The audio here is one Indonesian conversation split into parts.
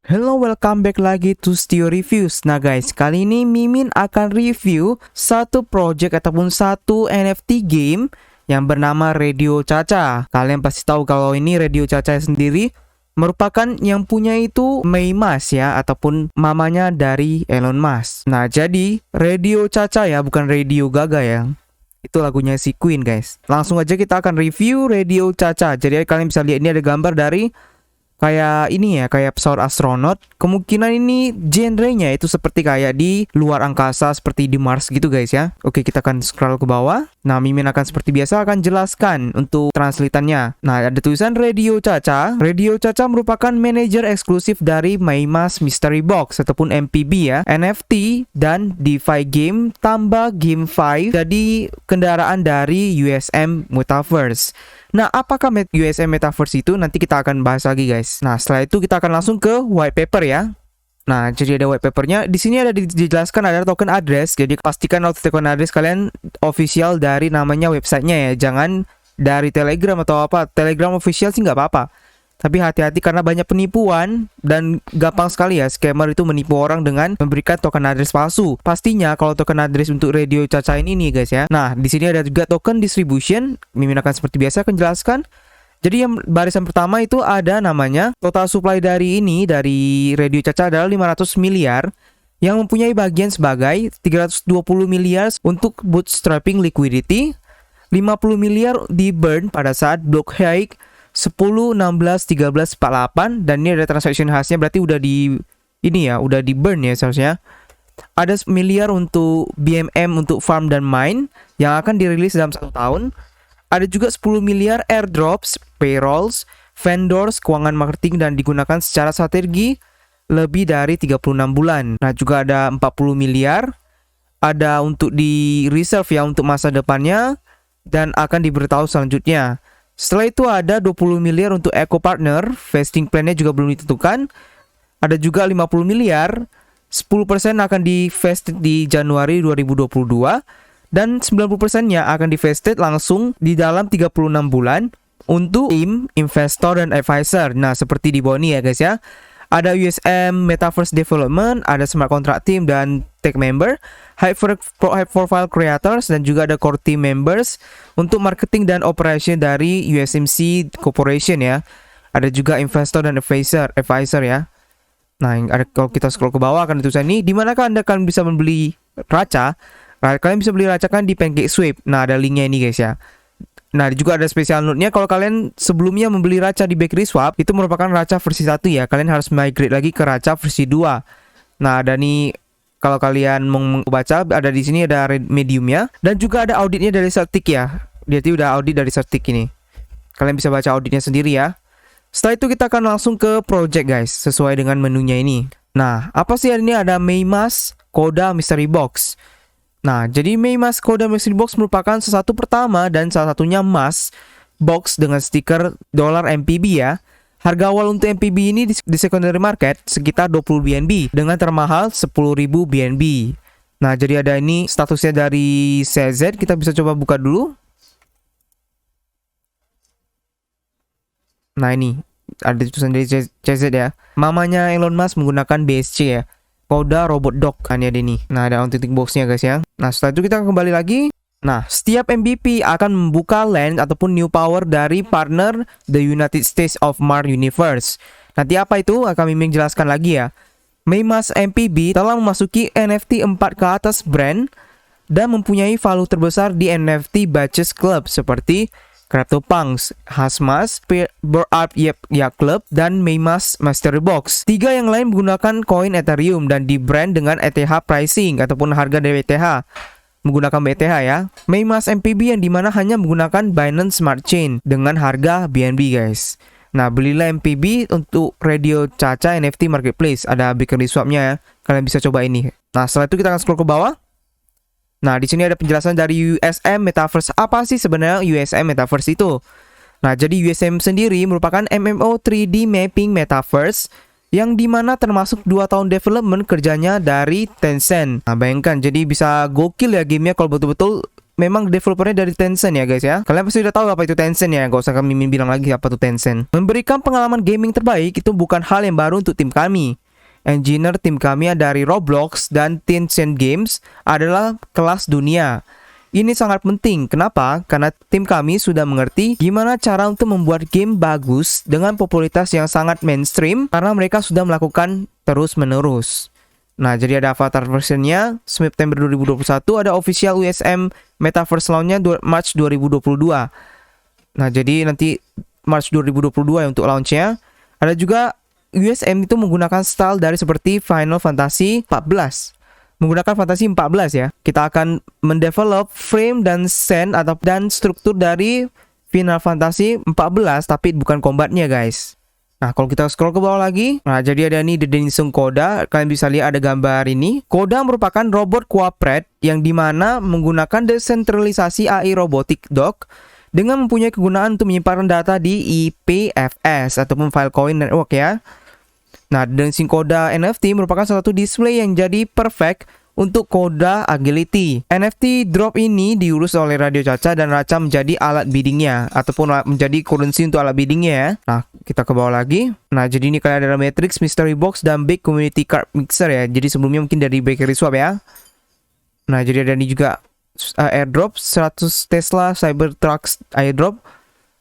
Hello, welcome back lagi to Stio Reviews. Nah guys, kali ini Mimin akan review satu project ataupun satu NFT game yang bernama Radio Chacha. Kalian pasti tahu kalau ini Radio Chacha sendiri merupakan yang punya itu May Mas ya, ataupun mamanya dari Elon Musk. Nah jadi Radio Chacha ya, bukan Radio Gaga ya. Itu lagunya si Queen guys. Langsung aja kita akan review Radio Chacha. Jadi kalian bisa lihat ini ada gambar dari kayak ini ya, kayak pesawat astronot. Kemungkinan ini genrenya itu seperti kayak di luar angkasa, seperti di Mars gitu guys ya. Oke, kita akan scroll ke bawah. Nah, Mimin akan seperti biasa akan jelaskan untuk translatannya. Nah, ada tulisan Radio Chacha. Radio Chacha merupakan manajer eksklusif dari MyMask Mystery Box ataupun MPB ya, NFT dan DeFi game tambah GameFi jadi kendaraan dari USM Metaverse. Nah, apakah USM Metaverse itu? Nanti kita akan bahas lagi guys. Nah, setelah itu kita akan langsung ke white paper ya. Nah, jadi ada white papernya. Di sini ada dijelaskan ada token address. Jadi pastikan token address kalian official dari namanya websitenya ya. Jangan dari Telegram atau apa. Telegram official sih nggak apa-apa. Tapi hati-hati karena banyak penipuan dan gampang sekali ya scammer itu menipu orang dengan memberikan token address palsu. Pastinya kalau token address untuk Radio Chacha ini nih guys ya. Nah, di sini ada juga token distribution. Mimin akan seperti biasa akan jelaskan. Jadi yang barisan pertama itu ada namanya total supply dari Radio Chacha adalah 500 miliar yang mempunyai bagian sebagai 320 miliar untuk bootstrapping liquidity, 50 miliar di burn pada saat block high 10, 16, 13, 48 dan ini ada transaction khasnya berarti udah di ini ya, udah di burn ya seharusnya. Ada miliar untuk BMM untuk farm dan mine yang akan dirilis dalam 1 tahun. Ada juga 10 miliar airdrops, payrolls, vendors, keuangan marketing dan digunakan secara strategi lebih dari 36 bulan. Nah, juga ada 40 miliar ada untuk di reserve ya untuk masa depannya dan akan diberitahu selanjutnya. Setelah itu ada 20 miliar untuk Eco Partner, vesting plan-nya juga belum ditentukan. Ada juga 50 miliar, 10% akan di-vested di Januari 2022 dan 90%-nya akan di-vested langsung di dalam 36 bulan untuk tim, investor dan advisor. Nah, seperti di bawah ini ya guys ya. Ada USM Metaverse Development, ada Smart Contract Team dan Tech Member, High Profile Creators dan juga ada Core Team Members untuk marketing dan operation dari USMC Corporation ya. Ada juga investor dan advisor ya. Nah, kalau kita scroll ke bawah akan tulisan ini, di manakah Anda akan bisa membeli Racha? Kalian bisa beli Racha kan di PancakeSwap. Nah, ada linknya ini guys ya. Nah, juga ada special note-nya kalau kalian sebelumnya membeli Racha di BakerySwap, itu merupakan Racha versi 1 ya. Kalian harus migrate lagi ke Racha versi 2. Nah, ada nih kalau kalian mau membaca ada di sini ada mediumnya dan juga ada auditnya dari Certic ya. Jadi udah audit dari Certic ini. Kalian bisa baca auditnya sendiri ya. Setelah itu kita akan langsung ke project guys, sesuai dengan menunya ini. Nah, apa sih ini? Ada MyMask Koda Mystery Box. Nah, jadi MyMask Koda Mystery Box merupakan sesuatu pertama dan salah satunya Mask box dengan stiker dolar MPB ya. Harga awal untuk MPB ini di secondary market sekitar 20 BNB dengan termahal 10.000 BNB. Nah, jadi ada ini statusnya dari CZ, kita bisa coba buka dulu. Nah, ini ada tulisan dari CZ ya. Mamanya Elon Musk menggunakan BSC ya. Koda Robot Dog kan ya ini. Nah, ada on titik boxnya guys ya. Nah, setelah itu kita akan kembali lagi. Nah, setiap MVP akan membuka land ataupun new power dari partner The United States of Mars Universe. Nanti apa itu akan Mimin jelaskan lagi ya. MyMask MPB telah memasuki NFT 4 ke atas brand dan mempunyai value terbesar di NFT Batches Club seperti CryptoPunks, Hasmas, Bored Ape Yacht Club, dan MyMask Mystery Box. 3 yang lain menggunakan koin Ethereum dan di brand dengan ETH pricing ataupun harga dari ETH. Menggunakan BTH ya. MyMask MPB yang dimana hanya menggunakan Binance Smart Chain dengan harga BNB guys. Nah, belilah MPB untuk Radio Chacha NFT Marketplace. Ada BakerySwap-nya ya. Kalian bisa coba ini. Nah, setelah itu kita akan scroll ke bawah. Nah, di sini ada penjelasan dari USM Metaverse. Apa sih sebenarnya USM Metaverse itu? Nah, jadi USM sendiri merupakan MMO 3D mapping Metaverse yang dimana termasuk 2 tahun development kerjanya dari Tencent. Nah, bayangkan, jadi bisa gokil ya gamenya kalau betul-betul memang developernya dari Tencent ya guys ya. Kalian pasti udah tahu apa itu Tencent ya, gak usah kami bilang lagi apa itu Tencent. Memberikan pengalaman gaming terbaik itu bukan hal yang baru untuk tim kami. Engineer tim kami dari Roblox dan Tencent Games adalah kelas dunia. Ini sangat penting. Kenapa? Karena tim kami sudah mengerti gimana cara untuk membuat game bagus dengan popularitas yang sangat mainstream karena mereka sudah melakukan terus-menerus. Nah, jadi ada avatar versionnya September 2021, ada official USM Metaverse launchnya March 2022. Nah, jadi nanti March 2022 ya untuk launchnya. Ada juga USM itu menggunakan style dari seperti Final Fantasy 14. Menggunakan Fantasy 14 ya. Kita akan mendevelop frame dan scene dan struktur dari Final Fantasy 14 tapi bukan combatnya guys. Nah, kalau kita scroll ke bawah lagi, nah jadi ada nih The Denison Koda. Kalian bisa lihat ada gambar ini. Koda merupakan robot cooperate yang dimana menggunakan desentralisasi AI robotic dog dengan mempunyai kegunaan untuk menyimpan data di IPFS ataupun Filecoin Network ya. Nah, Dancing Koda NFT merupakan salah satu display yang jadi perfect untuk Koda Agility. NFT drop ini diurus oleh Radio Caca dan Raca menjadi alat biddingnya ataupun menjadi currency untuk alat biddingnya ya. Nah, kita ke bawah lagi. Nah, jadi ini kalian ada Matrix, Mystery Box, dan Big Community Card Mixer ya. Jadi sebelumnya mungkin dari Bakery Swap ya. Nah, jadi ada ini juga airdrop 100 Tesla Cybertruck airdrop.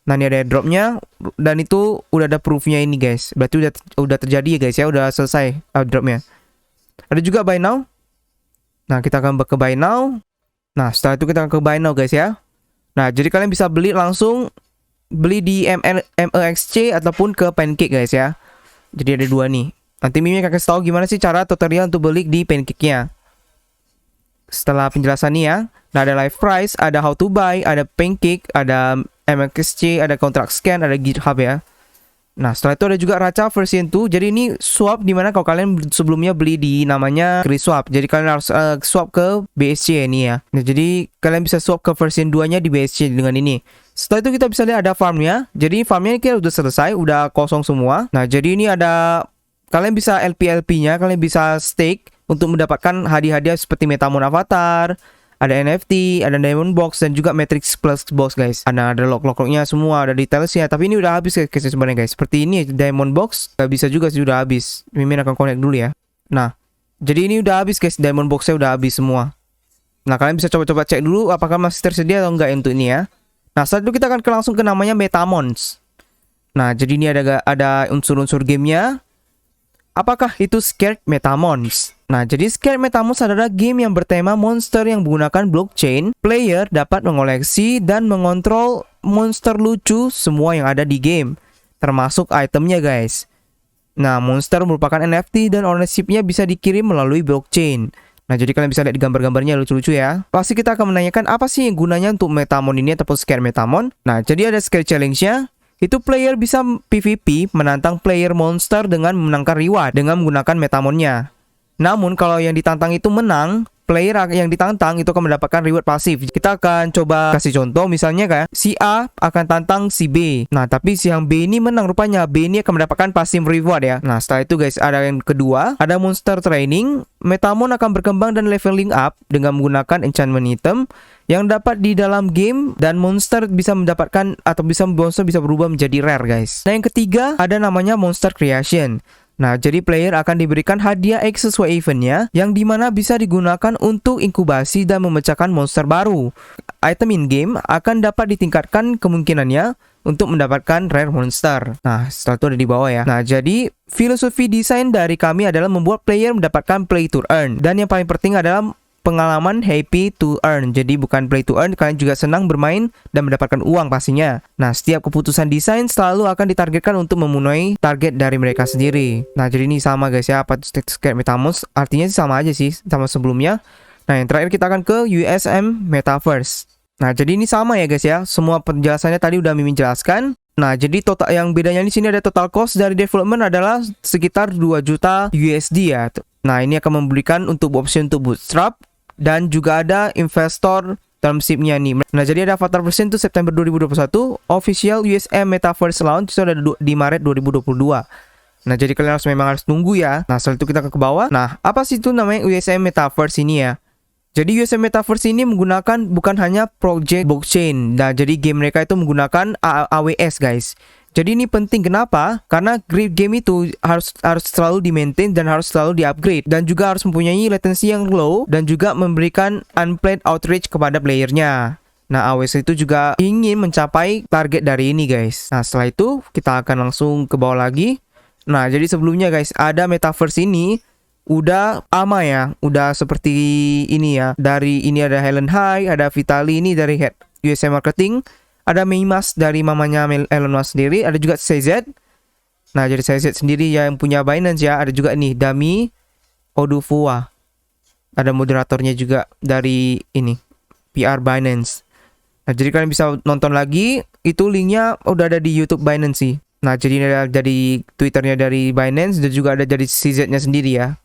Nah, ini ada airdropnya dan itu udah ada proofnya ini guys. Berarti udah terjadi ya guys ya, udah selesai airdropnya. Ada juga buy now. Nah, kita akan ke buy now. Nah, setelah itu kita akan ke buy now guys ya. Nah, jadi kalian bisa beli langsung beli di MEXC ataupun ke Pancake guys ya. Jadi ada dua nih. Nanti Mimi akan kasih tahu gimana sih cara tutorial untuk beli di Pancake-nya. Setelah penjelasan nih ya. Nah, ada live price, ada how to buy, ada Pancake, ada MEXC, ada contract scan, ada GitHub ya. Nah, setelah itu ada juga Raca version 2. Jadi ini swap dimana kalau kalian sebelumnya beli di namanya Swap. Jadi kalian harus swap ke BSC ini ya. Nah, jadi kalian bisa swap ke version 2-nya di BSC dengan ini. Setelah itu kita bisa lihat ada farmnya. Jadi farmnya ini udah selesai, udah kosong semua. Nah, jadi ini ada kalian bisa LP-nya, kalian bisa stake untuk mendapatkan hadiah-hadiah seperti Metamon Avatar, ada NFT, ada Diamond Box, dan juga Matrix Plus Box guys. Ada lock-locknya semua, ada detailsnya. Tapi ini udah habis guys sebenarnya guys. Seperti ini Diamond Box, gak bisa juga sih, udah habis. Mimin akan connect dulu ya. Nah, jadi ini udah habis guys, Diamond Boxnya udah habis semua. Nah, kalian bisa coba-coba cek dulu apakah masih tersedia atau enggak untuk ini ya. Nah, setelah itu kita akan langsung ke namanya Metamons. Nah, jadi ini ada unsur-unsur gamenya. Apakah itu Scared Metamons? Nah, jadi Scared Metamons adalah game yang bertema monster yang menggunakan blockchain. Player dapat mengoleksi dan mengontrol monster lucu semua yang ada di game, termasuk itemnya guys. Nah, monster merupakan NFT dan ownership-nya bisa dikirim melalui blockchain. Nah, jadi kalian bisa lihat di gambar-gambarnya lucu-lucu ya. Pasti kita akan menanyakan apa sih yang gunanya untuk Metamon ini ataupun Scared Metamon. Nah, jadi ada Scared Challenge-nya. Itu player bisa PvP menantang player monster dengan memenangkan reward dengan menggunakan Metamonnya. Namun kalau yang ditantang itu menang, player yang ditantang itu akan mendapatkan reward pasif. Kita akan coba kasih contoh misalnya kayak si A akan tantang si B. Nah, tapi si yang B ini menang rupanya. B ini akan mendapatkan pasif reward ya. Nah, setelah itu guys, ada yang kedua, ada monster training. Metamon akan berkembang dan leveling up dengan menggunakan enchantment item yang dapat di dalam game, dan monster bisa mendapatkan atau monster bisa berubah menjadi rare guys. Nah, yang ketiga ada namanya monster creation. Nah, jadi player akan diberikan hadiah X sesuai eventnya, yang dimana bisa digunakan untuk inkubasi dan memecahkan monster baru. Item in-game akan dapat ditingkatkan kemungkinannya untuk mendapatkan rare monster. Nah, setelah itu ada di bawah ya. Nah, jadi filosofi desain dari kami adalah membuat player mendapatkan play to earn. Dan yang paling penting adalah pengalaman happy to earn. Jadi bukan play to earn, kalian juga senang bermain dan mendapatkan uang pastinya. Nah, setiap keputusan desain selalu akan ditargetkan untuk memenuhi target dari mereka sendiri. Nah, jadi ini sama guys ya, apa itu Scared Metamons? Artinya sih sama aja sih sama sebelumnya. Nah, yang terakhir kita akan ke USM Metaverse. Nah, jadi ini sama ya guys ya. Semua penjelasannya tadi udah Mimin jelaskan. Nah, jadi total yang bedanya di sini ada total cost dari development adalah sekitar 2 juta USD ya. Nah, ini akan memberikan untuk opsi untuk bootstrap. Dan juga ada investor dalam SIP-nya nih. Nah, jadi ada avatar version itu September 2021. Official USM Metaverse launch itu ada di Maret 2022. Nah, jadi kalian memang harus tunggu ya. Nah, setelah itu kita ke bawah. Nah, apa sih itu namanya USM Metaverse ini ya? Jadi USM Metaverse ini menggunakan bukan hanya project blockchain. Nah, jadi game mereka itu menggunakan AWS guys. Jadi ini penting, kenapa? Karena game itu harus selalu di-maintain dan harus selalu di-upgrade, dan juga harus mempunyai latency yang low dan juga memberikan unplanned outreach kepada playernya. Nah, AWS itu juga ingin mencapai target dari ini guys. Nah, setelah itu kita akan langsung ke bawah lagi. Nah, jadi sebelumnya guys, ada Metaverse ini udah ama ya, udah seperti ini ya. Dari ini ada Helen Hai, ada Vitali ini dari head USM Marketing, ada Meimas dari mamanya Elon Musk sendiri, ada juga CZ. Nah, jadi CZ sendiri yang punya Binance ya. Ada juga nih Dami Odufua, ada moderatornya juga dari ini PR Binance. Nah, jadi kalian bisa nonton lagi, itu linknya udah ada di YouTube Binance sih. Nah, jadi ada dari Twitternya dari Binance dan juga ada dari CZ-nya sendiri ya.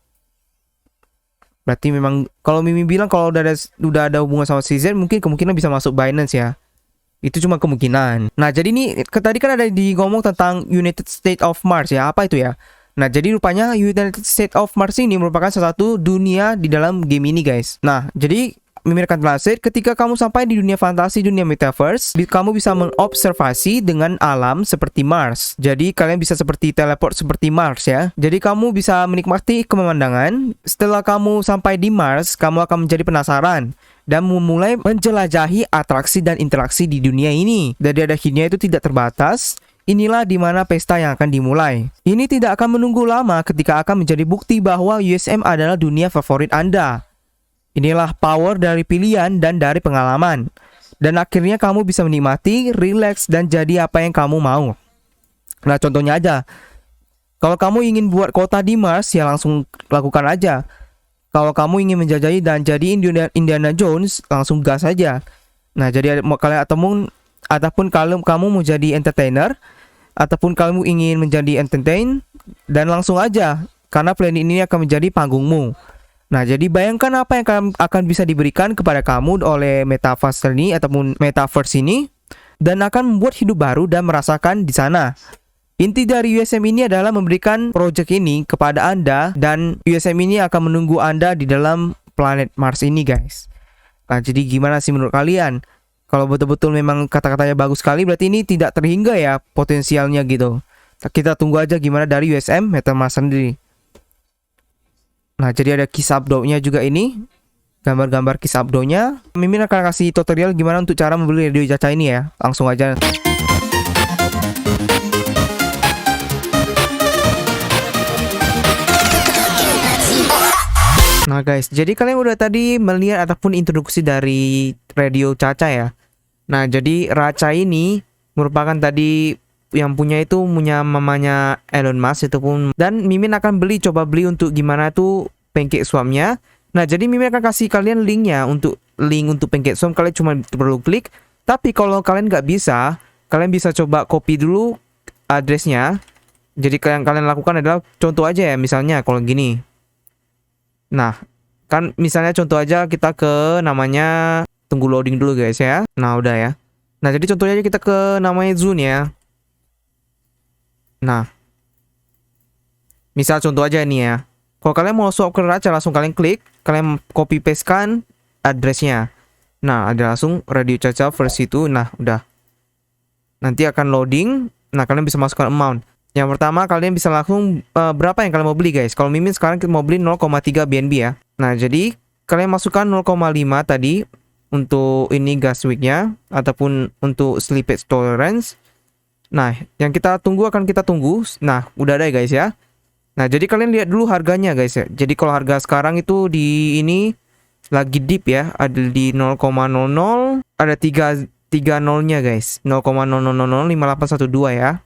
Berarti memang kalau Mimi bilang kalau udah ada hubungan sama CZ, mungkin kemungkinan bisa masuk Binance ya. Itu cuma kemungkinan. Nah, jadi ini tadi kan ada ngomong tentang United States of Mars ya. Apa itu ya? Nah, jadi rupanya United States of Mars ini merupakan salah satu dunia di dalam game ini guys. Nah, jadi Mimi akan jelasin, ketika kamu sampai di dunia fantasi, dunia metaverse, kamu bisa mengobservasi dengan alam seperti Mars. Jadi kalian bisa seperti teleport seperti Mars ya. Jadi kamu bisa menikmati pemandangan. Setelah kamu sampai di Mars, kamu akan menjadi penasaran dan memulai menjelajahi atraksi dan interaksi di dunia ini. Jadi akhirnya itu tidak terbatas. Inilah dimana pesta yang akan dimulai. Ini tidak akan menunggu lama ketika akan menjadi bukti bahwa USM adalah dunia favorit Anda. Inilah power dari pilihan dan dari pengalaman. Dan akhirnya kamu bisa menikmati, relax, dan jadi apa yang kamu mau. Nah, contohnya aja. Kalau kamu ingin buat kota di Mars, ya langsung lakukan aja. Kalau kamu ingin menjajahi dan jadi Indiana Jones, langsung gas aja. Nah, jadi kalian ataupun kalau kamu mau jadi entertainer, ataupun kamu ingin menjadi entertain, dan langsung aja. Karena planet ini akan menjadi panggungmu. Nah, jadi bayangkan apa yang akan bisa diberikan kepada kamu oleh Metaverse ini ataupun Metaverse ini, dan akan membuat hidup baru dan merasakan di sana. Inti dari USM ini adalah memberikan project ini kepada Anda, dan USM ini akan menunggu Anda di dalam planet Mars ini guys. Nah, jadi gimana sih menurut kalian? Kalau betul-betul memang kata-katanya bagus sekali, berarti ini tidak terhingga ya potensialnya gitu. Kita tunggu aja gimana dari USM Metaverse sendiri. Nah, jadi ada kisah upload-nya juga ini. Gambar-gambar kisah upload-nya. Mimin akan kasih tutorial gimana untuk cara membeli radio Caca ini ya. Langsung aja. Nah guys, jadi kalian udah tadi melihat ataupun introduksi dari radio Caca ya. Nah, jadi Raca ini merupakan tadi yang punya mamanya Elon Musk itu pun, dan Mimin akan coba beli untuk gimana tuh pancake swap-nya. Nah, jadi Mimin akan kasih kalian link untuk pancake swap. Kalian cuma perlu klik. Tapi kalau kalian nggak bisa, kalian bisa coba copy dulu addressnya. Jadi kalian lakukan adalah contoh aja ya, misalnya kalau gini. Nah, kan misalnya contoh aja kita ke namanya, tunggu loading dulu guys ya. Nah, udah ya. Nah, jadi contohnya aja kita ke namanya Zune ya. Nah, misal contoh aja nih ya. Kalau kalian mau swap ke Raca, langsung kalian klik, kalian copy paste kan addressnya. Nah, ada langsung radio Caca versi itu. Nah, udah. Nanti akan loading. Nah, kalian bisa masukkan amount. Yang pertama, kalian bisa langsung berapa yang kalian mau beli guys. Kalau Mimin sekarang kita mau beli 0,3 BNB ya. Nah, jadi kalian masukkan 0,5 tadi untuk ini gas week-nya ataupun untuk slippage tolerance. Nah, yang kita tunggu akan kita tunggu. Nah, udah ada ya guys ya. Nah, jadi kalian lihat dulu harganya guys ya. Jadi kalau harga sekarang itu di ini lagi deep ya. Ada di 0,00. Ada 3 nolnya guys. 0,00005812 ya.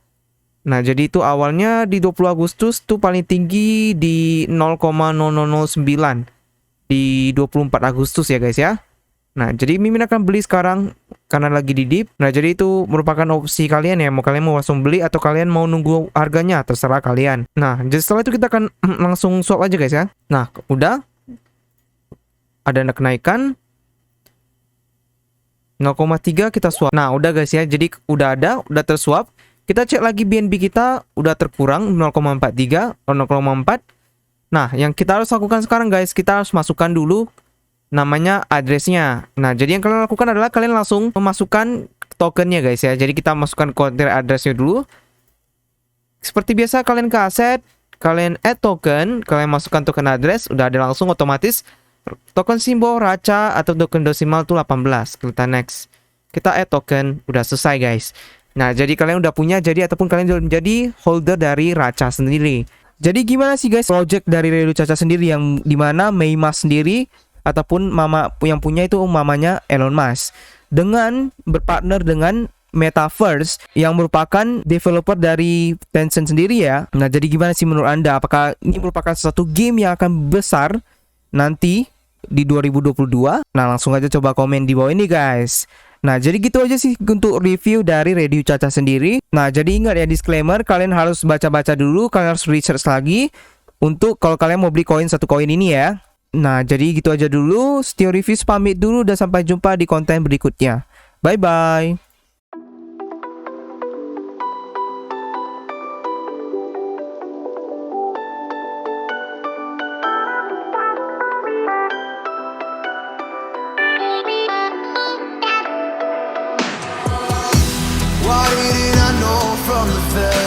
Nah, jadi itu awalnya di 20 Agustus tuh paling tinggi di 0,0009 di 24 Agustus ya guys ya. Nah, jadi Mimin akan beli sekarang karena lagi di dip. Nah, jadi itu merupakan opsi kalian ya. Kalian mau langsung beli atau kalian mau nunggu harganya, terserah kalian. Nah, jadi setelah itu kita akan langsung swap aja guys ya. Nah, udah. Ada kenaikan 0,3 kita swap. Nah, udah guys ya. Jadi udah terswap. Kita cek lagi BNB kita udah terkurang 0,43 atau 0,4. Nah, yang kita harus lakukan sekarang guys, kita harus masukkan dulu namanya addressnya. Nah, jadi yang kalian lakukan adalah kalian langsung memasukkan tokennya guys ya. Jadi kita masukkan kontainer addressnya dulu. Seperti biasa kalian ke aset, kalian add token, kalian masukkan token address, udah ada langsung otomatis token simbol raca atau token desimal tuh 18. Kita next. Kita add token, udah selesai guys. Nah, jadi kalian udah punya ataupun kalian udah menjadi holder dari raca sendiri. Jadi gimana sih guys project dari Radio Caca sendiri yang dimana Meima sendiri ataupun mama yang punya itu mamanya Elon Musk dengan berpartner dengan Metaverse yang merupakan developer dari Tencent sendiri ya. Nah, jadi gimana sih menurut Anda? Apakah ini merupakan satu game yang akan besar nanti di 2022? Nah, langsung aja coba komen di bawah ini guys. Nah, jadi gitu aja sih untuk review dari Radio Caca sendiri. Nah, jadi ingat ya disclaimer, kalian harus baca-baca dulu, kalian harus research lagi untuk kalau kalian mau beli koin satu koin ini ya. Nah, jadi gitu aja dulu. Stio Reviews pamit dulu dan sampai jumpa di konten berikutnya. Bye-bye. Why didn't I know from the first?